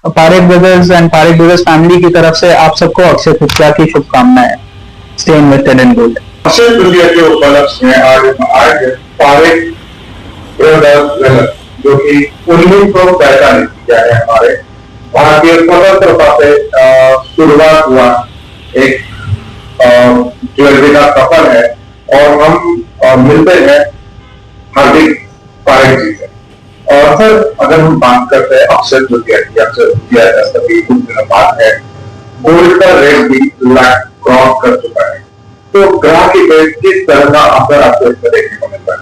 Parekh brothers and Parekh brothers family की तरफ से आप सबको अक्षय तृतीया की शुभकामनाएं। Stay invested in gold. Akshaya Tritiya के उपलक्ष्य में आज पारेख ब्रदर्स जो कि 1945 किया है हमारे भारतीय स्वतंत्रता से शुरुआत हुआ एक ज्वेलरी का सफर है और हम मिलते हैं हार्दिक पारेख जी से। और सर अगर हम बात करते हैं अक्षय तृतीया की, अक्षय तृतीया जैसा कि कुछ दिनों बाद है, गोल्ड का रेट भी लाख क्रॉस कर चुका है, तो ग्राहक पे किस तरह का असर आपको इसमें देखने को मिलता है?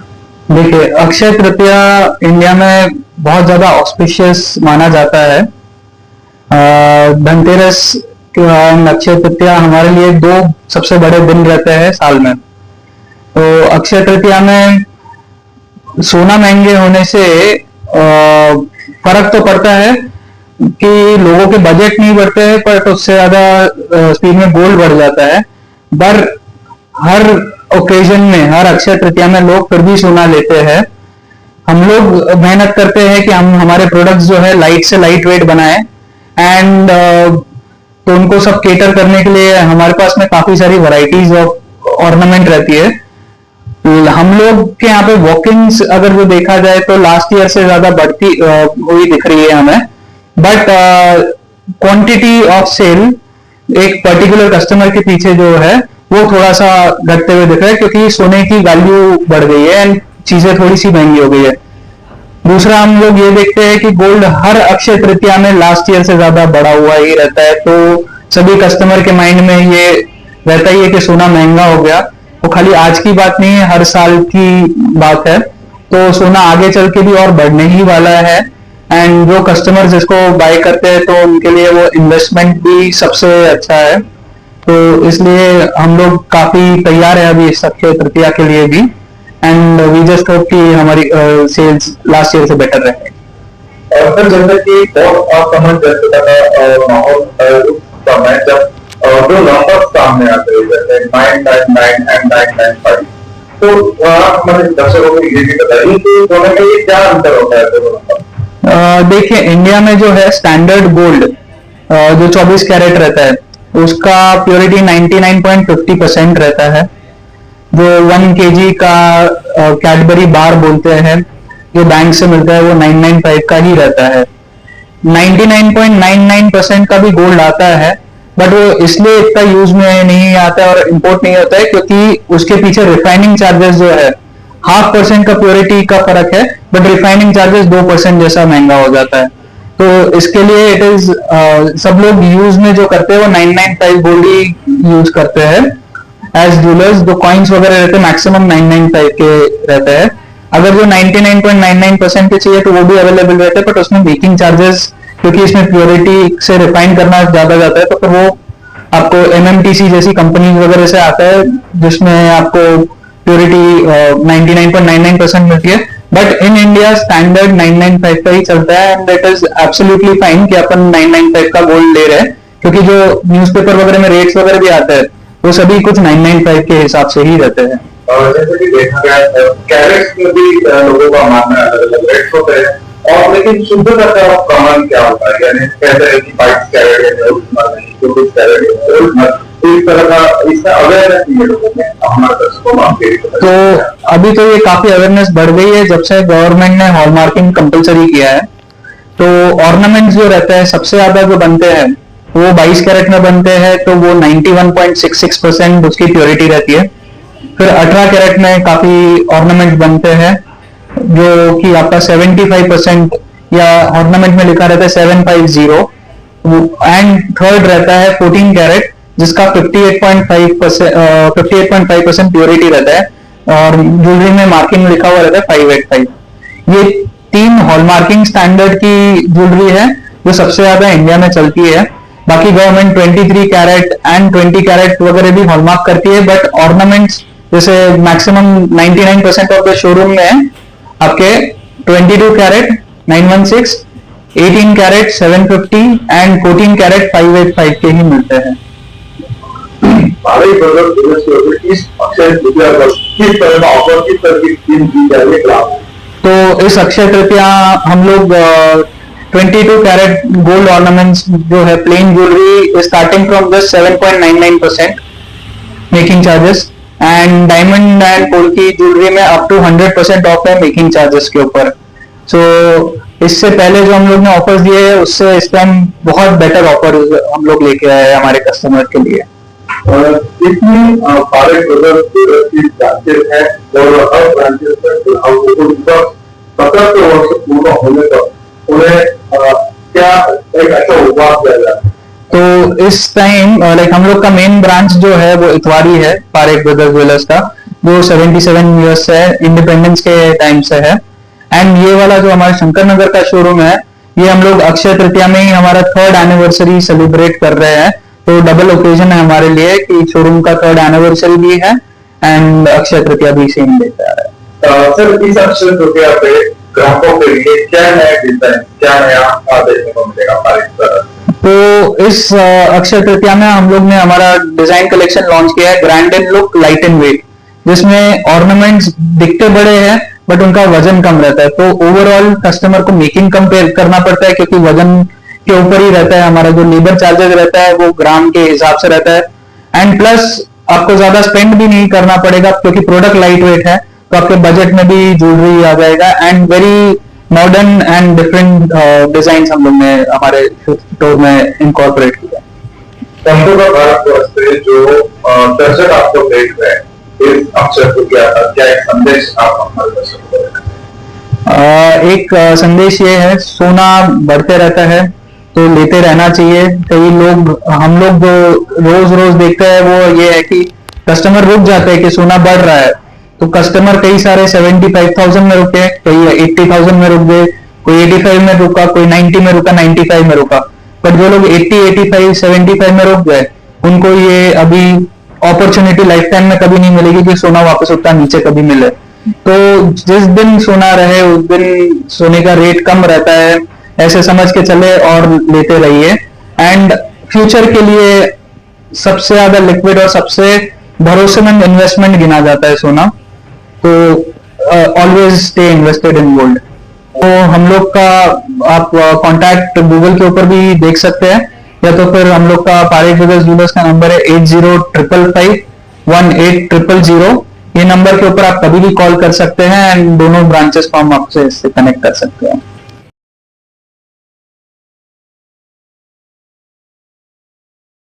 देखिए, अक्षय तृतीया इंडिया में बहुत ज्यादा ऑस्पिशियस माना जाता है। धनतेरस और अक्षय तृतीया हमारे लिए दो सबसे बड़े दिन रहते हैं साल में। तो अक्षय तृतीया में सोना महंगे होने से फर्क तो पड़ता है कि लोगों के बजट नहीं बढ़ते हैं, पर उससे ज्यादा स्पीड में गोल्ड बढ़ जाता है। पर हर ओकेजन में, हर अक्षय तृतीया में लोग फिर भी सोना लेते हैं। हम लोग मेहनत करते हैं कि हम हमारे प्रोडक्ट्स जो है लाइट से लाइट वेट बनाएं एंड तो उनको सब केटर करने के लिए हमारे पास में काफी सारी वैरायटीज ऑफ ऑर्नामेंट रहती है। हम लोग के यहाँ पे वॉकिंग्स अगर जो देखा जाए तो लास्ट ईयर से ज्यादा बढ़ती हुई दिख रही है हमें, बट क्वांटिटी ऑफ सेल एक पर्टिकुलर कस्टमर के पीछे जो है वो थोड़ा सा घटते हुए दिख रहा है, क्योंकि सोने की वैल्यू बढ़ गई है एंड चीजें थोड़ी सी महंगी हो गई है। दूसरा, हम लोग ये देखते हैं कि गोल्ड हर अक्षय तृतीया में लास्ट ईयर से ज्यादा बढ़ा हुआ ही रहता है, तो सभी कस्टमर के माइंड में ये रहता ही है कि सोना महंगा हो गया। वो खाली आज की बात नहीं है, हर साल की बात है। तो सोना आगे चल के भी और बढ़ने ही वाला है एंड जो कस्टमर्स इसको बाय करते हैं तो उनके लिए वो इन्वेस्टमेंट भी सबसे अच्छा है। तो इसलिए हम लोग काफी तैयार है अभी इस अक्षय तृतीया के लिए भी एंड वी जस्ट होप कि हमारी सेल्स लास्ट ईयर से बेटर रहे। और सर जैसे कि बहुत असमंजसता का माहौल समय जब जो नंबर्स सामने आते हैं जैसे 999 एंड 995, तो हमारे दर्शकों को ये भी बताइए कि दोनों में ये क्या अंतर होता है दोनों नंबर? देखिए, इंडिया में जो है स्टैंडर्ड गोल्ड जो 24 कैरेट रहता है उसका प्योरिटी 99.50% रहता है। जो 1 kg का कैडबरी बार बोलते हैं जो बैंक से मिलता है वो 995 का ही रहता है। 99.99% का भी गोल्ड आता है, बट वो इसलिए इतना यूज में नहीं आता है और इंपोर्ट नहीं होता है क्योंकि उसके पीछे रिफाइनिंग चार्जेस जो है 0.5% का प्योरिटी का फर्क है, बट रिफाइनिंग चार्जेस 2% जैसा महंगा हो जाता है। तो इसके लिए इट इज सब लोग यूज में जो करते हैं वो 995 गोल्ड ही यूज करते हैं एज ज्वेलर्स। जो कॉइन्स वगैरह रहते हैं मैक्सिमम 995 के रहते हैं। अगर जो 99.99% के चाहिए तो वो भी अवेलेबल रहते हैं, बट उसमें मेकिंग चार्जेस क्योंकि इसमें प्योरिटी से रिफाइन करना ज्यादा जाता है तो फिर वो आपको MMTC जैसी कंपनी वगैरह से आता है जिसमें आपको प्योरिटी 99.99% मिलती है। बट इन इंडिया स्टैंडर्ड 995 का ही चलता है and it is absolutely fine कि अपन 995 का गोल्ड ले रहे हैं, क्योंकि जो न्यूज़पेपर वगैरह में रेट्स वगैरह भी आते हैं वो सभी कुछ 995 के हिसाब से ही रहते हैं। और जैसे कि देखा गया कैरेट्स में भी लोगों का मानना अलग अलग रेट्स होते हैं, और लेकिन शुद्धता का प्रमाण क्या होता है? यानी कहते हैं कि 22 कैरेट है नहीं, 24 कैरेट है, इस तरह का इसका अवेयरनेस नहीं है लोगों में, हमारे दर्शकों को। तो अभी तो ये काफी अवेयरनेस बढ़ गई है जब से गवर्नमेंट ने हॉलमार्किंग कंपलसरी किया है। तो ऑर्नामेंट्स जो रहते हैं सबसे ज्यादा जो बनते हैं वो 22 कैरेट में बनते हैं, तो वो 91.66% उसकी प्योरिटी रहती है। फिर 18 कैरेट में काफी ऑर्नामेंट बनते हैं जो कि आपका 75% या ऑर्नामेंट में लिखा रहता है 750 एंड थर्ड रहता है 14 कैरेट जिसका 58.5% प्योरिटी रहता है और ज्वेलरी में मार्किंग लिखा हुआ रहता है 585। ये 3 हॉलमार्किंग स्टैंडर्ड की ज्वेलरी है जो सबसे ज्यादा इंडिया में चलती है। बाकी गवर्नमेंट 23 कैरेट एंड 20 कैरेट वगैरह भी हॉलमार्क करती है, बट ऑर्नामेंट्स जैसे मैक्सिमम 99% ऑफ द शोरूम में आपके 22 कैरेट 916, 18 कैरेट 750 एंड 14 कैरेट 585 के ही मिलते हैं। तो इस अक्षय तृतीया हम लोग 22 कैरेट गोल्ड ऑर्नामेंट्स जो है plain jewellery starting from just 7.99% making charges, and diamond and polki jewellery में अप टू 100% ऑफ है मेकिंग चार्जेस के ऊपर। सो इससे पहले जो हम लोग ने ऑफर्स दिए हैं उससे इस टाइम बहुत बेटर ऑफर हम लोग लेके आए हैं हमारे कस्टमर के लिए। इतनी पारेख ब्रदर्स की ब्रांचेस है और हर ब्रांचेस में उनका 17 वर्ष पूर्ण होने तक उन्हें क्या एक अच्छा उपहार दिया जाता है? तो इस टाइम लाइक हम लोग का मेन ब्रांच जो है वो इतवारी है, पारेख ब्रदर्स ज्वेलर्स का, जो 77 ईयर्स से इंडिपेंडेंस के टाइम से है। एंड ये वाला जो हमारा शंकर नगर का शोरूम है, ये हम लोग अक्षय तृतीया में ही हमारा 3rd एनिवर्सरी सेलिब्रेट कर रहे हैं, तो डबल ओकेजन है हमारे लिए कि शोरूम का 3rd एनिवर्सरी भी है एंड अक्षय तृतीया भी सेम डेट आ रहा है। सर, इस अक्षय तृतीया पे ग्राहकों के लिए क्या नया डिजाइन, क्या नया देखने को मिलेगा पारेख ब्रदर्स? तो इस अक्षय तृतीया में हम लोग ने हमारा डिजाइन कलेक्शन लॉन्च किया है, grand and look light and weight, जिसमें ऑर्नामेंट्स दिखते बड़े हैं बट उनका वजन कम रहता है। तो ओवरऑल कस्टमर को मेकिंग कम करना पड़ता है क्योंकि वजन के ऊपर ही रहता है, हमारा जो लेबर चार्जेस रहता है वो ग्राम के हिसाब से रहता है, एंड प्लस आपको ज्यादा स्पेंड भी नहीं करना पड़ेगा क्योंकि प्रोडक्ट लाइट वेट है, तो आपके बजट में भी ज्वेलरी आ जाएगा and very modern and different design हम लोग ने हमारे स्टोर में इनकॉर्पोरेट किया। संपूर्ण भारतवर्ष से जो दर्शक आपको देख रहे हैं, इस अक्षय तृतीया का क्या एक संदेश आप हमारे दर्शकों को देना? एक संदेश ये है, सोना बढ़ते रहता है तो लेते रहना चाहिए। कई लोग, हम लोग जो रोज रोज देखते हैं वो ये है कि कस्टमर रुक जाते हैं कि सोना बढ़ रहा है, तो कस्टमर कई सारे 75,000 में रुके, कोई 80,000 में रुक गए, कोई 85 में रुका, कोई 90 में रुका, 95 में रुका, बट जो लोग 80, 85, 75 में रुक गए उनको ये अभी अपॉर्चुनिटी लाइफ टाइम में कभी नहीं मिलेगी कि सोना वापस उतना नीचे कभी मिले। तो जिस दिन सोना रहे उस दिन सोने का रेट कम रहता है, ऐसे समझ के चले और लेते रहिए। एंड फ्यूचर के लिए सबसे ज्यादा लिक्विड और सबसे भरोसेमंद इन्वेस्टमेंट गिना जाता है सोना, तो always stay invested in gold. तो हम लोग का आप कांटेक्ट गूगल के ऊपर भी देख सकते हैं, या तो फिर हम लोग का पारेख ब्रदर्स ज्वेलर्स का नंबर है 8055518000। ये नंबर के ऊपर आप कभी भी कॉल कर सकते हैं एंड दोनों ब्रांचेस को हम आपसे कनेक्ट कर सकते हैं।